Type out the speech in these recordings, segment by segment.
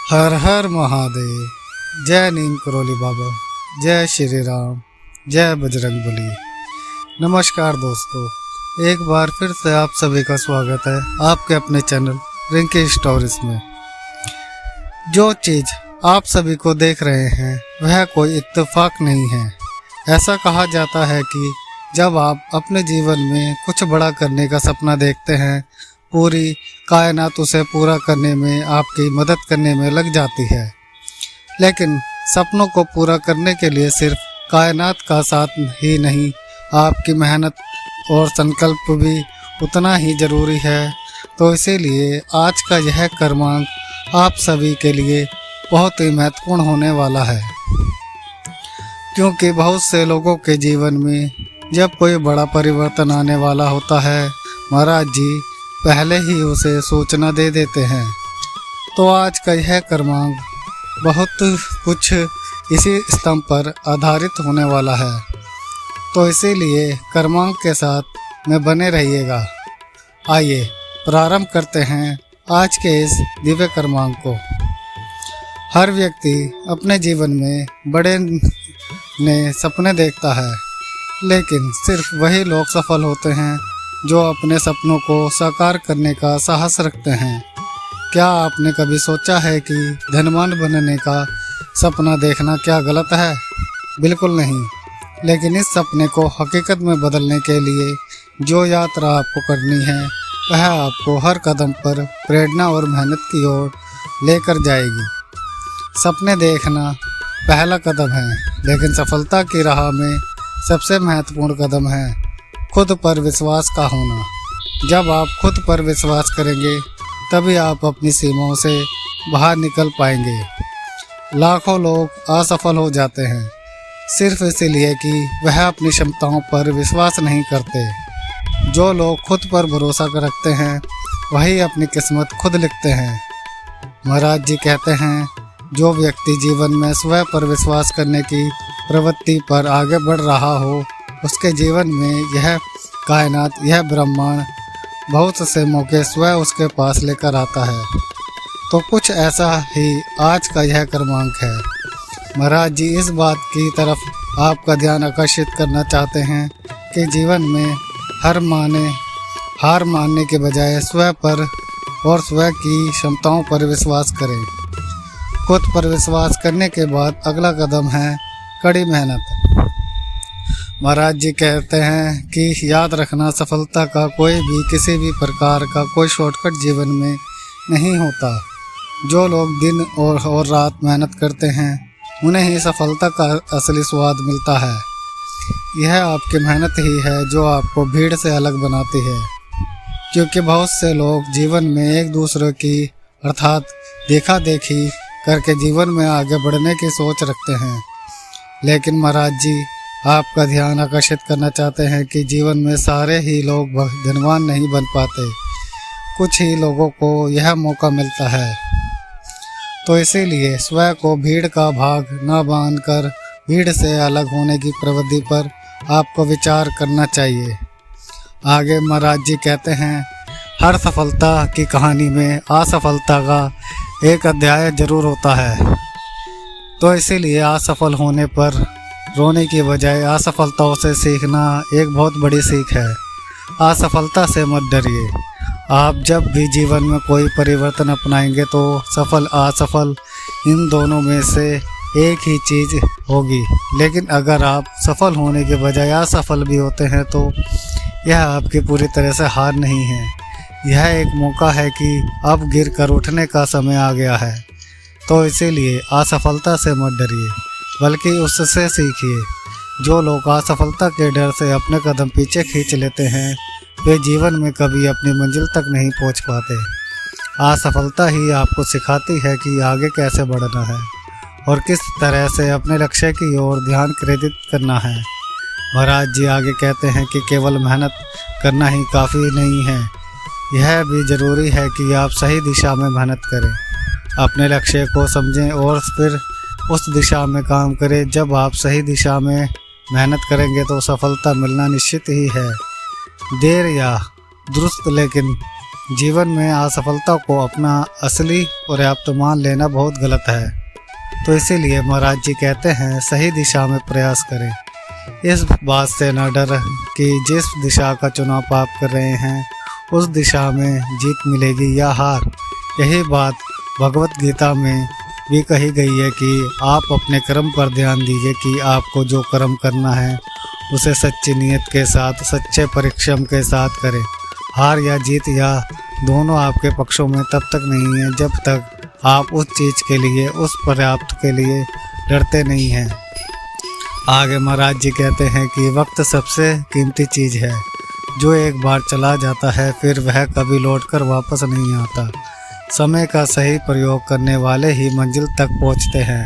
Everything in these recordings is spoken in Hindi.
हर हर महादेव। जय नीम करोली बाबा, जय श्री राम, जय बजरंग बली। नमस्कार दोस्तों, एक बार फिर से आप सभी का स्वागत है आपके अपने चैनल रिंकी स्टोरीज में। जो चीज़ आप सभी को देख रहे हैं वह कोई इत्तेफाक नहीं है। ऐसा कहा जाता है कि जब आप अपने जीवन में कुछ बड़ा करने का सपना देखते हैं, पूरी कायनात उसे पूरा करने में आपकी मदद करने में लग जाती है। लेकिन सपनों को पूरा करने के लिए सिर्फ कायनात का साथ ही नहीं, आपकी मेहनत और संकल्प भी उतना ही ज़रूरी है। तो इसीलिए आज का यह कर्मांक आप सभी के लिए बहुत ही महत्वपूर्ण होने वाला है, क्योंकि बहुत से लोगों के जीवन में जब कोई बड़ा परिवर्तन आने वाला होता है, महाराज जी पहले ही उसे सूचना दे देते हैं। तो आज का यह कर्मांक बहुत कुछ इसी स्तंभ पर आधारित होने वाला है। तो इसीलिए कर्मांक के साथ में बने रहिएगा। आइए प्रारंभ करते हैं आज के इस दिव्य कर्मांक को। हर व्यक्ति अपने जीवन में बड़े ने सपने देखता है, लेकिन सिर्फ वही लोग सफल होते हैं जो अपने सपनों को साकार करने का साहस रखते हैं। क्या आपने कभी सोचा है कि धनवान बनने का सपना देखना क्या गलत है? बिल्कुल नहीं। लेकिन इस सपने को हकीकत में बदलने के लिए जो यात्रा आपको करनी है वह आपको हर कदम पर प्रेरणा और मेहनत की ओर लेकर जाएगी। सपने देखना पहला कदम है, लेकिन सफलता की राह में सबसे महत्वपूर्ण कदम है खुद पर विश्वास का होना। जब आप खुद पर विश्वास करेंगे तभी आप अपनी सीमाओं से बाहर निकल पाएंगे। लाखों लोग असफल हो जाते हैं सिर्फ इसलिए कि वह अपनी क्षमताओं पर विश्वास नहीं करते। जो लोग खुद पर भरोसा रखते हैं वही अपनी किस्मत खुद लिखते हैं। महाराज जी कहते हैं, जो व्यक्ति जीवन में स्वयं पर विश्वास करने की प्रवृत्ति पर आगे बढ़ रहा हो, उसके जीवन में यह कायनात, यह ब्रह्मांड बहुत से मौके स्वयं उसके पास लेकर आता है। तो कुछ ऐसा ही आज का यह कर्मांक है। महाराज जी इस बात की तरफ आपका ध्यान आकर्षित करना चाहते हैं कि जीवन में हार मानने के बजाय स्वयं पर और स्वयं की क्षमताओं पर विश्वास करें। खुद पर विश्वास करने के बाद अगला कदम है कड़ी मेहनत। महाराज जी कहते हैं कि याद रखना, सफलता का कोई भी किसी भी प्रकार का कोई शॉर्टकट जीवन में नहीं होता। जो लोग दिन और रात मेहनत करते हैं उन्हें ही सफलता का असली स्वाद मिलता है। यह आपकी मेहनत ही है जो आपको भीड़ से अलग बनाती है, क्योंकि बहुत से लोग जीवन में एक दूसरे की अर्थात देखा देखी करके जीवन में आगे बढ़ने की सोच रखते हैं। लेकिन महाराज जी आपका ध्यान आकर्षित करना चाहते हैं कि जीवन में सारे ही लोग धनवान नहीं बन पाते, कुछ ही लोगों को यह मौका मिलता है। तो इसीलिए स्वयं को भीड़ का भाग न बांधकर भीड़ से अलग होने की प्रवृत्ति पर आपको विचार करना चाहिए। आगे महाराज जी कहते हैं, हर सफलता की कहानी में असफलता का एक अध्याय जरूर होता है। तो इसीलिए असफल होने पर रोने की बजाय असफलताओं से सीखना एक बहुत बड़ी सीख है। असफलता से मत डरिए। आप जब भी जीवन में कोई परिवर्तन अपनाएंगे तो सफल असफल इन दोनों में से एक ही चीज़ होगी। लेकिन अगर आप सफल होने के बजाय असफल भी होते हैं तो यह आपकी पूरी तरह से हार नहीं है। यह एक मौका है कि अब गिर कर उठने का समय आ गया है। तो इसीलिए असफलता से मत डरिए, बल्कि उससे सीखिए। जो लोग असफलता के डर से अपने कदम पीछे खींच लेते हैं वे जीवन में कभी अपनी मंजिल तक नहीं पहुंच पाते। असफलता ही आपको सिखाती है कि आगे कैसे बढ़ना है और किस तरह से अपने लक्ष्य की ओर ध्यान केंद्रित करना है। महाराज जी आगे कहते हैं कि केवल मेहनत करना ही काफ़ी नहीं है, यह भी ज़रूरी है कि आप सही दिशा में मेहनत करें, अपने लक्ष्य को समझें और फिर उस दिशा में काम करें। जब आप सही दिशा में मेहनत करेंगे तो सफलता मिलना निश्चित ही है। देर या दुरुस्त लेकिन जीवन में असफलता को अपना असली पर्याप्त मान लेना बहुत गलत है। तो इसीलिए महाराज जी कहते हैं सही दिशा में प्रयास करें। इस बात से न डर कि जिस दिशा का चुनाव आप कर रहे हैं उस दिशा में जीत मिलेगी या हार। यही बात भगवत गीता में भी कही गई है कि आप अपने कर्म पर ध्यान दीजिए कि आपको जो कर्म करना है उसे सच्ची नीयत के साथ, सच्चे परिश्रम के साथ करें। हार या जीत या दोनों आपके पक्षों में तब तक नहीं है जब तक आप उस चीज़ के लिए, उस पर्याप्त के लिए डरते नहीं हैं। आगे महाराज जी कहते हैं कि वक्त सबसे कीमती चीज़ है जो एक बार चला जाता है फिर वह कभी लौटकर वापस नहीं आता। समय का सही प्रयोग करने वाले ही मंजिल तक पहुंचते हैं।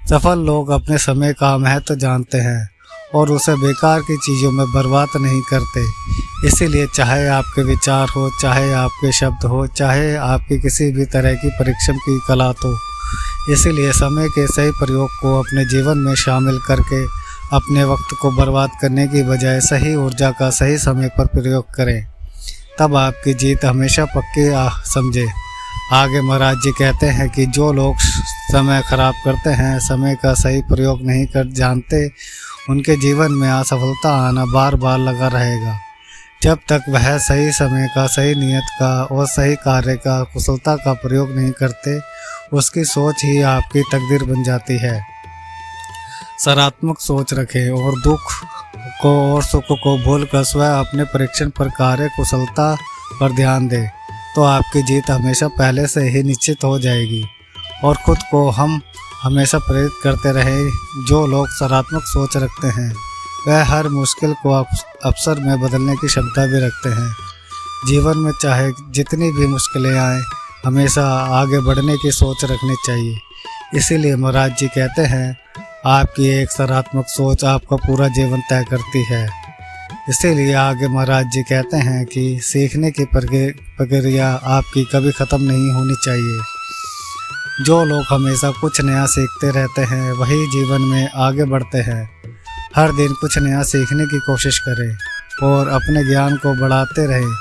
सफल लोग अपने समय का महत्व जानते हैं और उसे बेकार की चीज़ों में बर्बाद नहीं करते। इसीलिए चाहे आपके विचार हो, चाहे आपके शब्द हो, चाहे आपकी किसी भी तरह की परिश्रम की कला तो, इसीलिए समय के सही प्रयोग को अपने जीवन में शामिल करके अपने वक्त को बर्बाद करने की बजाय सही ऊर्जा का सही समय पर प्रयोग करें। तब आपकी जीत हमेशा पक्की समझे। आगे महाराज जी कहते हैं कि जो लोग समय खराब करते हैं, समय का सही प्रयोग नहीं कर जानते, उनके जीवन में असफलता आना बार बार लगा रहेगा। जब तक वह सही समय का, सही नियत का और सही कार्य का, कुशलता का प्रयोग नहीं करते, उसकी सोच ही आपकी तकदीर बन जाती है। सकारात्मक सोच रखें और दुख को और सुख को भूलकर स्वयं अपने परीक्षण पर, कार्य कुशलता पर ध्यान दें तो आपकी जीत हमेशा पहले से ही निश्चित हो जाएगी। और ख़ुद को हम हमेशा प्रेरित करते रहें। जो लोग सकारात्मक सोच रखते हैं वह हर मुश्किल को अवसर में बदलने की क्षमता भी रखते हैं। जीवन में चाहे जितनी भी मुश्किलें आएँ, हमेशा आगे बढ़ने की सोच रखनी चाहिए। इसीलिए महाराज जी कहते हैं आपकी एक सकारात्मक सोच आपका पूरा जीवन तय करती है। इसीलिए आगे महाराज जी कहते हैं कि सीखने की प्रक्रिया आपकी कभी ख़त्म नहीं होनी चाहिए। जो लोग हमेशा कुछ नया सीखते रहते हैं वही जीवन में आगे बढ़ते हैं। हर दिन कुछ नया सीखने की कोशिश करें और अपने ज्ञान को बढ़ाते रहें,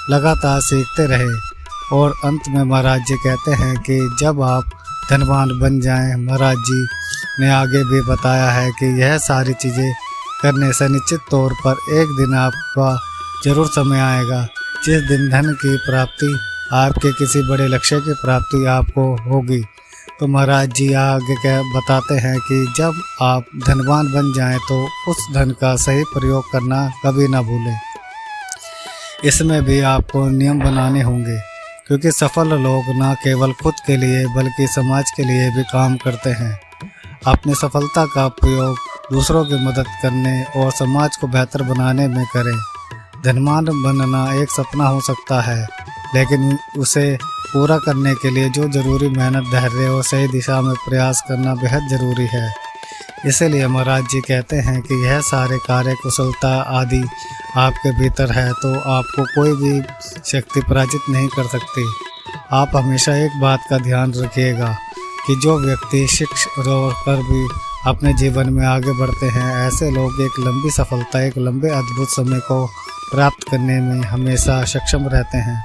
लगातार सीखते रहें। और अंत में महाराज जी कहते हैं कि जब आप धनवान बन जाएं, महाराज जी ने आगे भी बताया है कि यह सारी चीज़ें करने से निश्चित तौर पर एक दिन आपका जरूर समय आएगा जिस दिन धन की प्राप्ति, आपके किसी बड़े लक्ष्य की प्राप्ति आपको होगी। तो महाराज जी आगे क्या बताते हैं कि जब आप धनवान बन जाएं तो उस धन का सही प्रयोग करना कभी ना भूलें। इसमें भी आपको नियम बनाने होंगे क्योंकि सफल लोग न केवल खुद के लिए बल्कि समाज के लिए भी काम करते हैं। अपनी सफलता का प्रयोग दूसरों की मदद करने और समाज को बेहतर बनाने में करें। धनवान बनना एक सपना हो सकता है, लेकिन उसे पूरा करने के लिए जो ज़रूरी मेहनत, धैर्य और सही दिशा में प्रयास करना बेहद ज़रूरी है। इसीलिए महाराज जी कहते हैं कि यह सारे कार्य, कुशलता आदि आपके भीतर है तो आपको कोई भी शक्ति पराजित नहीं कर सकती। आप हमेशा एक बात का ध्यान रखिएगा कि जो व्यक्ति शिक्षा कर भी अपने जीवन में आगे बढ़ते हैं, ऐसे लोग एक लंबी सफलता, एक लंबे अद्भुत समय को प्राप्त करने में हमेशा सक्षम रहते हैं।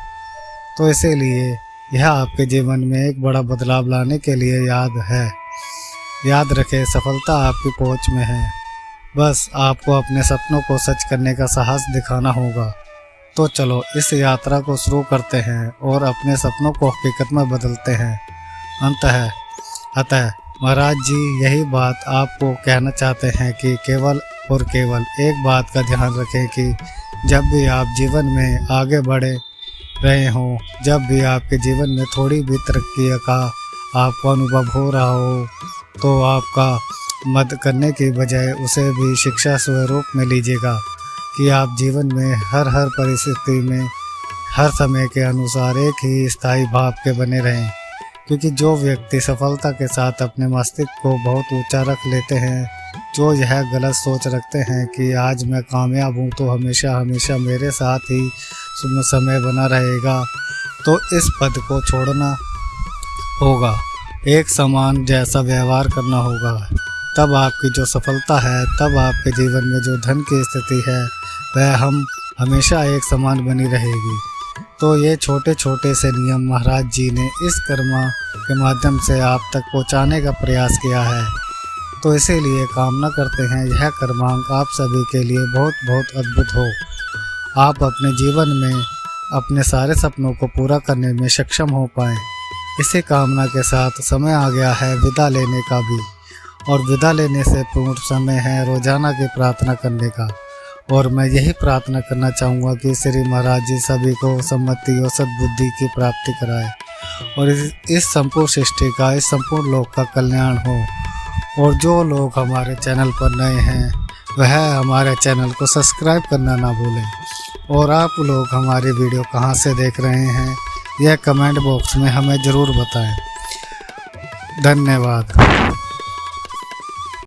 तो इसीलिए यह आपके जीवन में एक बड़ा बदलाव लाने के लिए याद रखें, सफलता आपकी पहुंच में है। बस आपको अपने सपनों को सच करने का साहस दिखाना होगा। तो चलो इस यात्रा को शुरू करते हैं और अपने सपनों को हकीकत में बदलते हैं। अतः महाराज जी यही बात आपको कहना चाहते हैं कि केवल और केवल एक बात का ध्यान रखें कि जब भी आप जीवन में आगे बढ़े रहे हों, जब भी आपके जीवन में थोड़ी भी तरक्की का आपको अनुभव हो रहा हो, तो आपका मदद करने की बजाय उसे भी शिक्षा स्वरूप में लीजिएगा कि आप जीवन में हर परिस्थिति में, हर समय के अनुसार एक ही स्थायी भाव के बने रहें। क्योंकि जो व्यक्ति सफलता के साथ अपने मस्तिष्क को बहुत ऊंचा रख लेते हैं, जो यह गलत सोच रखते हैं कि आज मैं कामयाब हूँ तो हमेशा मेरे साथ ही समय बना रहेगा, तो इस पद को छोड़ना होगा, एक समान जैसा व्यवहार करना होगा। तब आपकी जो सफलता है, तब आपके जीवन में जो धन की स्थिति है, वह हमेशा एक समान बनी रहेगी। तो ये छोटे छोटे से नियम महाराज जी ने इस कर्मा के माध्यम से आप तक पहुंचाने का प्रयास किया है। तो इसीलिए कामना करते हैं यह कर्मांक आप सभी के लिए बहुत बहुत अद्भुत हो। आप अपने जीवन में अपने सारे सपनों को पूरा करने में सक्षम हो पाएँ। इसी कामना के साथ समय आ गया है विदा लेने का भी, और विदा लेने से पूर्व समय है रोजाना की प्रार्थना करने का। और मैं यही प्रार्थना करना चाहूँगा कि श्री महाराज जी सभी को सम्मति और सद्बुद्धि की प्राप्ति कराए और इस संपूर्ण सृष्टि का, इस संपूर्ण लोक का कल्याण हो। और जो लोग हमारे चैनल पर नए हैं वह हमारे चैनल को सब्सक्राइब करना ना भूलें। और आप लोग हमारी वीडियो कहाँ से देख रहे हैं यह कमेंट बॉक्स में हमें ज़रूर बताएं। धन्यवाद।